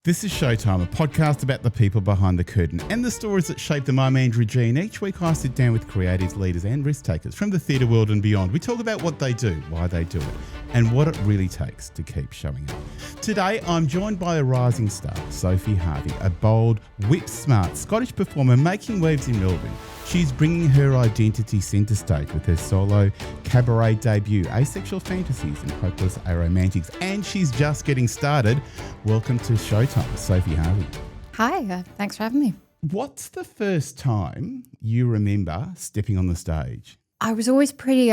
This is Showtime, a podcast about the people behind the curtain and the stories that shape them. I'm Andrew G, and each week I sit down with creatives, leaders and risk takers from the theatre world and beyond. We talk about what they do, why they do it, and what it really takes to keep showing up. Today I'm joined by a rising star, Sophie Harvey, a bold, whip-smart Scottish performer making waves in Melbourne. She's bringing her identity centre stage with her solo Cabaret debut, Asexual, Fantasies and Hopeless Aromantics, and she's just getting started. Welcome to Showtime, Sophie Harvey. Hi, thanks for having me. What's the first time you remember stepping on the stage? I was always pretty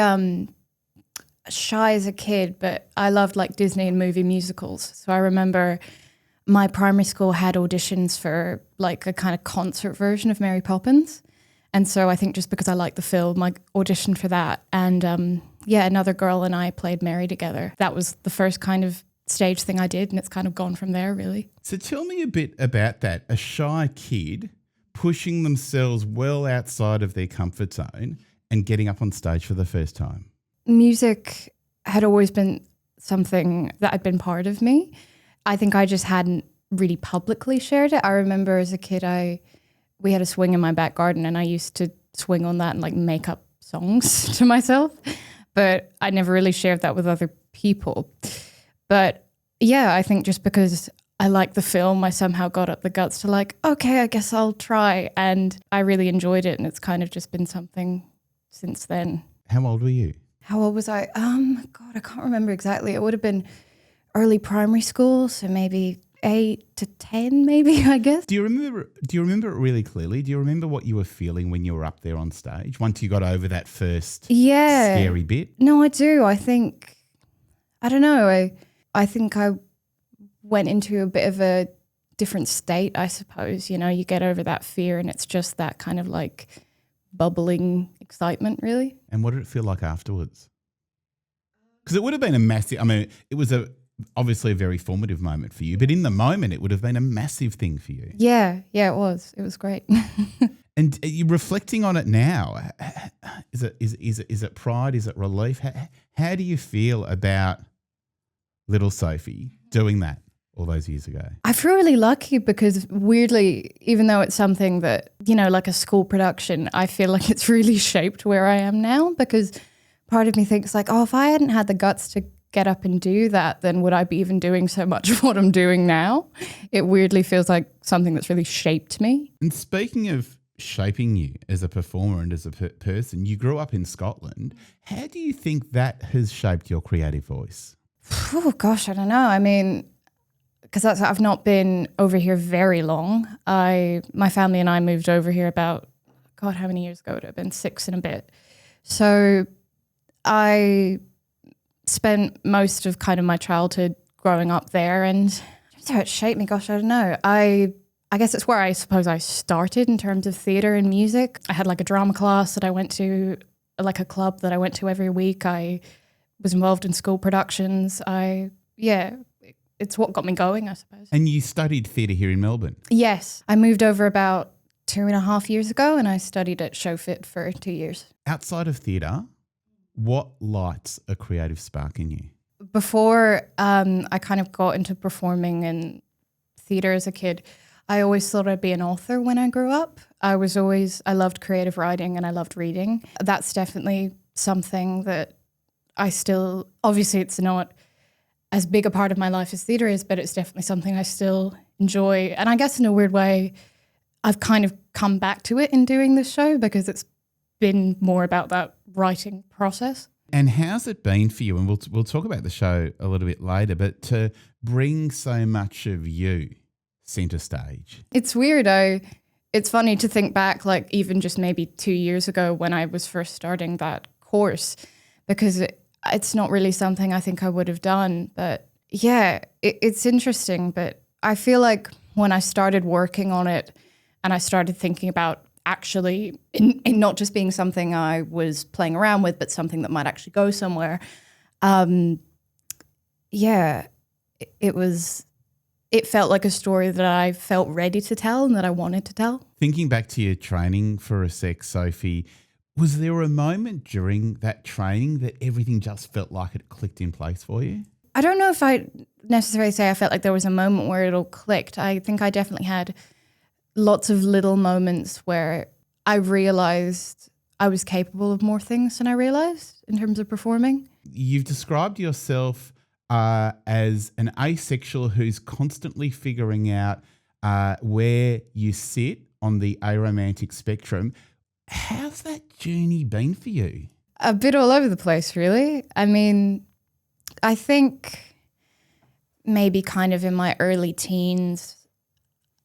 shy as a kid, but I loved like Disney and movie musicals. So I remember my primary school had auditions for like a kind of concert version of Mary Poppins. And so I think just because I liked the film, I auditioned for that. And another girl and I played Mary together. That was the first kind of stage thing I did, and it's kind of gone from there, really. So tell me a bit about that. A shy kid pushing themselves well outside of their comfort zone and getting up on stage for the first time. Music had always been something that had been part of me. I think I just hadn't really publicly shared it. I remember as a kid, we had a swing in my back garden and I used to swing on that and like make up songs to myself, but I never really shared that with other people. But yeah, I think just because I liked the film, I somehow got up the guts to like, okay, I guess I'll try. And I really enjoyed it. And it's kind of just been something since then. How old were you? How old was I? God, I can't remember exactly. It would have been early primary school. So maybe 8 to 10, maybe, I guess. Do you remember it really clearly? Do you remember what you were feeling when you were up there on stage once you got over that first scary bit? No, I do. I think I went into a bit of a different state, I suppose. You know, you get over that fear and it's just that kind of like bubbling excitement, really. And what did it feel like afterwards? Because it would have been a massive, it was obviously a very formative moment for you, but in the moment it would have been a massive thing for you. Yeah, it was. It was great. And you're reflecting on it now. Is it pride? Is it relief? How do you feel about little Sophie doing that all those years ago? I feel really lucky because weirdly, even though it's something that, you know, like a school production, I feel like it's really shaped where I am now, because part of me thinks like, oh, if I hadn't had the guts to get up and do that, then would I be even doing so much of what I'm doing now? It weirdly feels like something that's really shaped me. And speaking of shaping you as a performer and as a person, you grew up in Scotland. How do you think that has shaped your creative voice? Oh, gosh, I don't know. Because I've not been over here very long. My family and I moved over here about, God, how many years ago? It would have been 6 and a bit. So I spent most of kind of my childhood growing up there, and how it shaped me, gosh, I don't know. I guess it's where I suppose I started in terms of theatre and music. I had like a drama class that I went to, like a club that I went to every week. I was involved in school productions. It's what got me going, I suppose. And you studied theatre here in Melbourne? Yes. I moved over about 2.5 years ago and I studied at Showtime for 2 years. Outside of theatre, what lights a creative spark in you? Before I kind of got into performing and theatre as a kid, I always thought I'd be an author when I grew up. I loved creative writing and I loved reading. That's definitely something that I still, obviously it's not as big a part of my life as theatre is, but it's definitely something I still enjoy. And I guess in a weird way, I've kind of come back to it in doing this show because it's been more about that writing process. And how's it been for you? And we'll talk about the show a little bit later, but to bring so much of you centre stage. It's weird. It's funny to think back, like even just maybe 2 years ago when I was first starting that course, because it's not really something I think I would have done. But yeah, it's interesting. But I feel like when I started working on it and I started thinking about actually in not just being something I was playing around with, but something that might actually go somewhere. It felt like a story that I felt ready to tell and that I wanted to tell. Thinking back to your training for a sec, Sophie, was there a moment during that training that everything just felt like it clicked in place for you? I don't know if I necessarily say I felt like there was a moment where it all clicked. I think I definitely had lots of little moments where I realized I was capable of more things than I realized in terms of performing. You've described yourself as an asexual who's constantly figuring out where you sit on the aromantic spectrum. How's that journey been for you? A bit all over the place, really. I mean, I think maybe kind of in my early teens,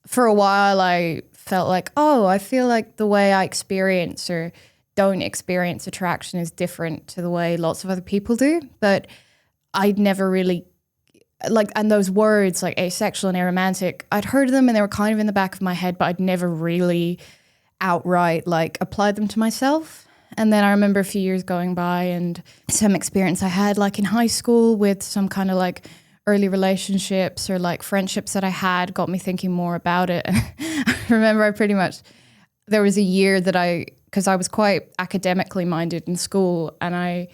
for a while I felt like, oh, I feel like the way I experience or don't experience attraction is different to the way lots of other people do. But I'd never really, and those words like asexual and aromantic, I'd heard them and they were kind of in the back of my head, but I'd never really outright applied them to myself. And then I remember a few years going by and some experience I had in high school with some kind of early relationships or friendships that I had got me thinking more about it. I remember there was a year that because I was quite academically minded in school, and I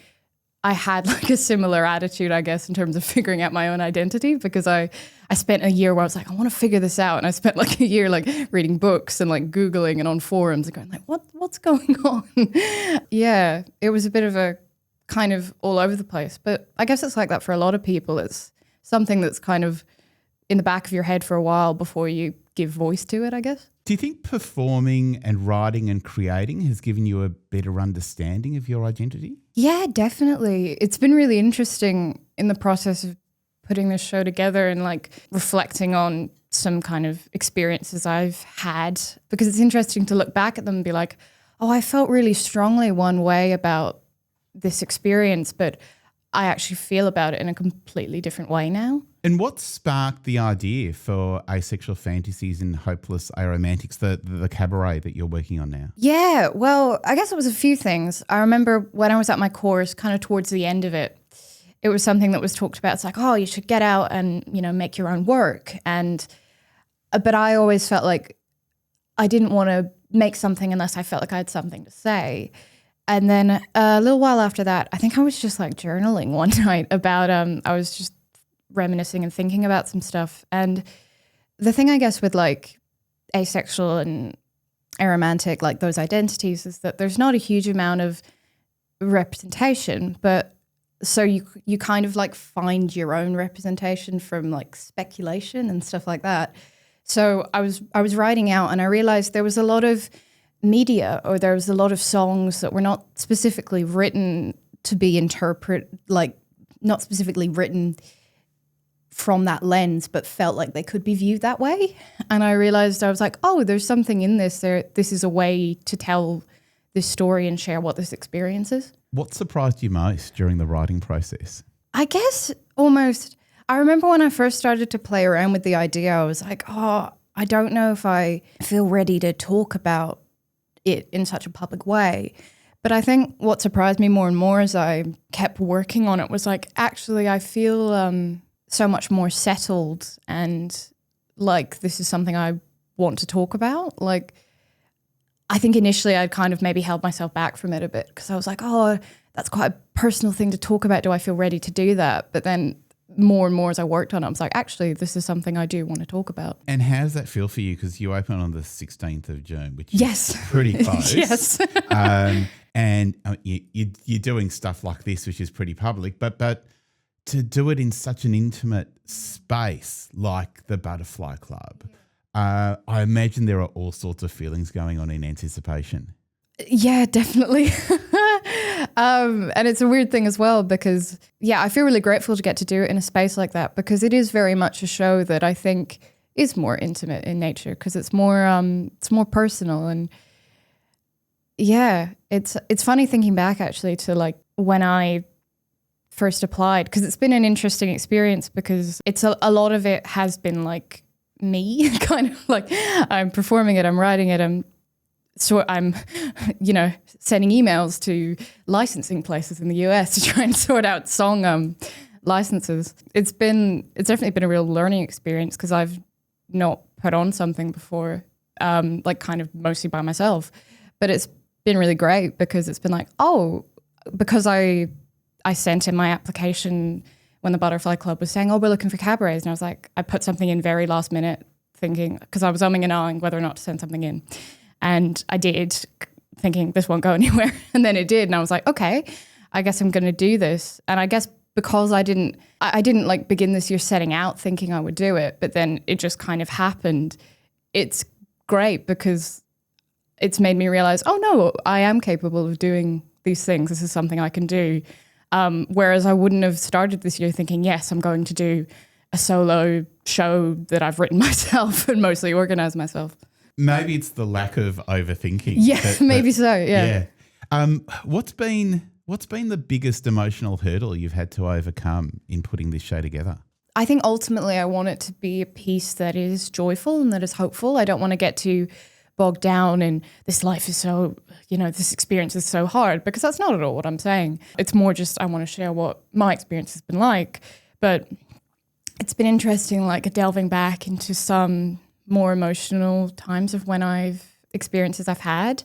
had a similar attitude, I guess, in terms of figuring out my own identity, because I spent a year where I was like, I want to figure this out. And I spent a year reading books and Googling and on forums and going what's going on? Yeah, it was a bit of a kind of all over the place. But I guess it's like that for a lot of people. It's something that's kind of in the back of your head for a while before you give voice to it, I guess. Do you think performing and writing and creating has given you a better understanding of your identity? Yeah, definitely. It's been really interesting in the process of putting this show together and reflecting on some kind of experiences I've had, because it's interesting to look back at them and be like, oh, I felt really strongly one way about this experience, but I actually feel about it in a completely different way now. And what sparked the idea for Asexual Fantasies and Hopeless Aromantics, the cabaret that you're working on now? Yeah, well, I guess it was a few things. I remember when I was at my course, kind of towards the end of it, it was something that was talked about. It's like, oh, you should get out and, make your own work. But I always felt like I didn't want to make something unless I felt like I had something to say. And then a little while after that, I think I was just journaling one night about, I was just reminiscing and thinking about some stuff. And the thing, I guess, with asexual and aromantic, those identities, is that there's not a huge amount of representation, but so you kind of find your own representation from speculation and stuff like that. So I was writing out and I realized there was a lot of media, or there was a lot of songs that were not specifically written to be not specifically written from that lens, but felt like they could be viewed that way. And I realized, I was like, oh, there's something in this. This is a way to tell this story and share what this experience is. What surprised you most during the writing process? I guess I remember when I first started to play around with the idea, I was like, oh, I don't know if I feel ready to talk about it in such a public way. But I think what surprised me more and more as I kept working on it was actually I feel so much more settled, and this is something I want to talk about. I think initially I'd kind of maybe held myself back from it a bit, because I was like, oh, that's quite a personal thing to talk about. Do I feel ready to do that? But then more and more as I worked on it, I was like, actually, this is something I do want to talk about. And how does that feel for you? Because you open on the 16th of June, which yes. is pretty close. Yes. And you're doing stuff like this, which is pretty public, but to do it in such an intimate space like the Butterfly Club, I imagine there are all sorts of feelings going on in anticipation. Yeah, definitely. And it's a weird thing as well, because, yeah, I feel really grateful to get to do it in a space like that, because it is very much a show that I think is more intimate in nature, because it's more personal. And yeah, it's funny thinking back actually to when I first applied, because it's been an interesting experience, because it's a lot of it has been me, kind of I'm performing it, I'm writing it, I'm sending emails to licensing places in the US to try and sort out song licenses. It's definitely been a real learning experience, because I've not put on something before, kind of mostly by myself. But it's been really great, because it's been because I sent in my application when the Butterfly Club was saying, oh, we're looking for cabarets. And I was like, I put something in very last minute thinking, because I was umming and ahhing whether or not to send something in. And I did, thinking this won't go anywhere. And then it did. And I was like, okay, I guess I'm going to do this. And I guess because I didn't like begin this year setting out thinking I would do it, but then it just kind of happened. It's great because it's made me realize, oh no, I am capable of doing these things. This is something I can do. Whereas I wouldn't have started this year thinking, yes, I'm going to do a solo show that I've written myself and mostly organized myself. Maybe it's the lack of overthinking. Yeah, maybe so. Yeah. What's been the biggest emotional hurdle you've had to overcome in putting this show together? I think ultimately I want it to be a piece that is joyful and that is hopeful. I don't want to get too bogged down in this life is so, this experience is so hard, because that's not at all what I'm saying. It's more just I want to share what my experience has been like. But it's been interesting, like delving back into some more emotional times of experiences I've had.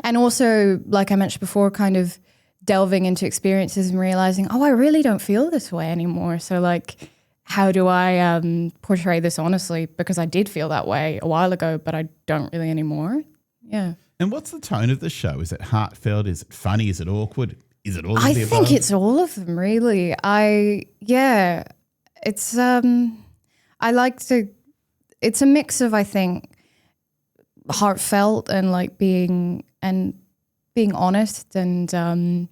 And also, like I mentioned before, kind of delving into experiences and realizing, oh, I really don't feel this way anymore. So like, how do I portray this honestly? Because I did feel that way a while ago, but I don't really anymore. Yeah. And what's the tone of the show? Is it heartfelt? Is it funny? Is it awkward? Is it all of the above? I think it's all of them, really. It's it's a mix of, I think, heartfelt and like being honest and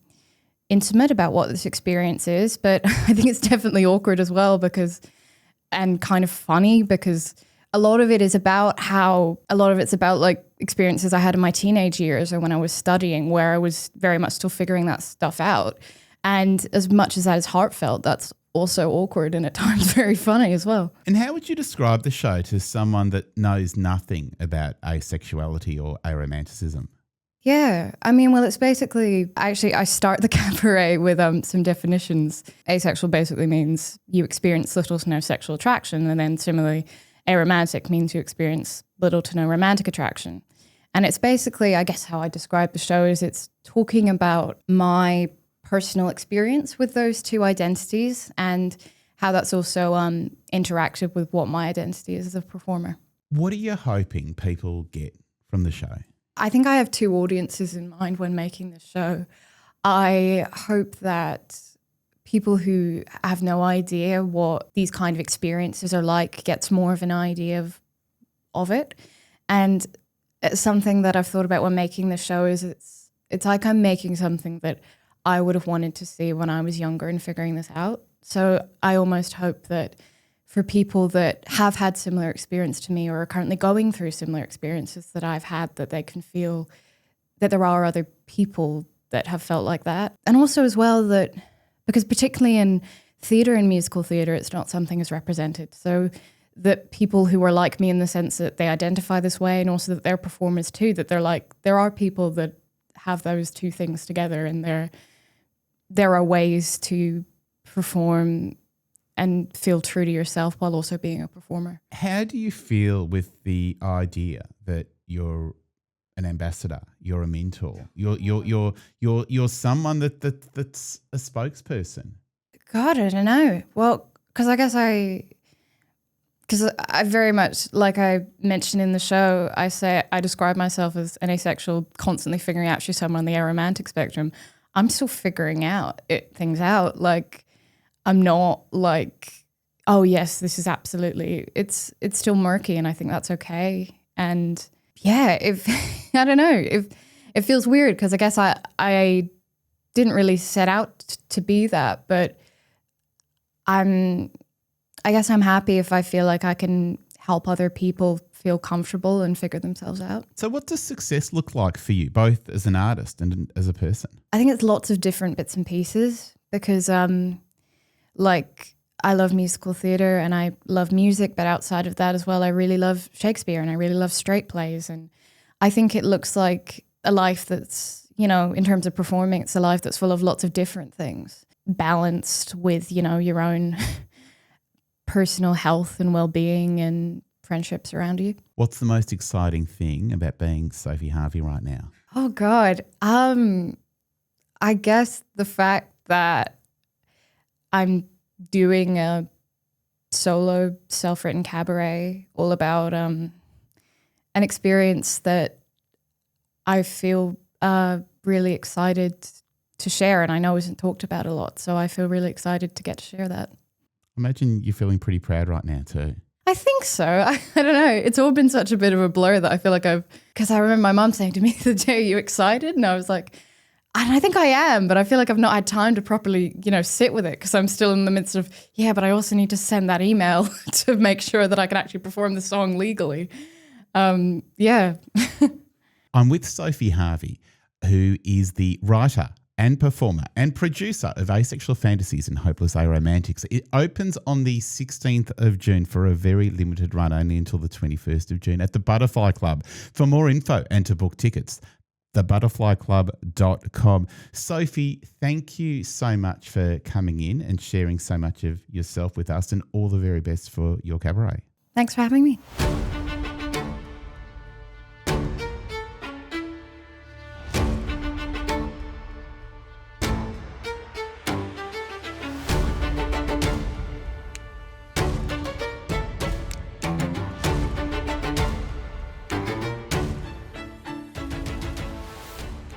intimate about what this experience is. But I think it's definitely awkward as well and kind of funny, because a lot of it's about like experiences I had in my teenage years or when I was studying, where I was very much still figuring that stuff out. And as much as that is heartfelt, that's also awkward and at times very funny as well. And how would you describe the show to someone that knows nothing about asexuality or aromanticism? Yeah, I mean, well, it's basically, actually, I start the cabaret with some definitions. Asexual basically means you experience little to no sexual attraction, and then similarly, aromantic means you experience little to no romantic attraction. And it's basically, I guess how I describe the show is it's talking about my personal experience with those two identities and how that's also interacted with what my identity is as a performer. What are you hoping people get from the show? I think I have two audiences in mind when making this show. I hope that people who have no idea what these kind of experiences are like gets more of an idea of it. And it's something that I've thought about when making the show is it's like I'm making something that I would have wanted to see when I was younger and figuring this out. So I almost hope that for people that have had similar experience to me or are currently going through similar experiences that I've had, that they can feel that there are other people that have felt like that. And also as well that, because particularly in theatre and musical theatre, it's not something as represented. So that people who are like me in the sense that they identify this way, and also that they're performers too, that they're like, there are people that have those two things together, and there are ways to perform and feel true to yourself while also being a performer. How do you feel with the idea that you're an ambassador, you're a mentor, you're someone that's a spokesperson? God, I don't know. Well, because I guess I very much, like I mentioned in the show, I describe myself as an asexual, constantly figuring out she's someone on the aromantic spectrum. I'm still figuring things out. Like, I'm not like, oh yes, this is absolutely, it's still murky, and I think that's okay. And yeah, I don't know, if it feels weird, because I guess I didn't really set out to be that, but I guess I'm happy if I feel like I can help other people feel comfortable and figure themselves out. So what does success look like for you, both as an artist and as a person? I think it's lots of different bits and pieces, because like I love musical theatre and I love music, but outside of that as well, I really love Shakespeare and I really love straight plays. And I think it looks like a life that's, in terms of performing, it's a life that's full of lots of different things, balanced with, your own personal health and well-being and friendships around you. What's the most exciting thing about being Sophie Harvey right now? Oh God. I guess the fact that I'm doing a solo self-written cabaret, all about an experience that I feel really excited to share, and I know isn't talked about a lot. So I feel really excited to get to share that. Imagine you're feeling pretty proud right now too. I think so. I don't know. It's all been such a bit of a blur that I feel like because I remember my mum saying to me the day, "Are you excited?" And I was like, and I think I am, but I feel like I've not had time to properly, sit with it because I'm still in the midst of, but I also need to send that email to make sure that I can actually perform the song legally. Yeah. I'm with Sophie Harvey, who is the writer and performer and producer of Asexual Fantasies and Hopeless Aromantics. It opens on the 16th of June for a very limited run, only until the 21st of June at the Butterfly Club. For more info and to book tickets, thebutterflyclub.com. Sophie, thank you so much for coming in and sharing so much of yourself with us, and all the very best for your cabaret. Thanks for having me.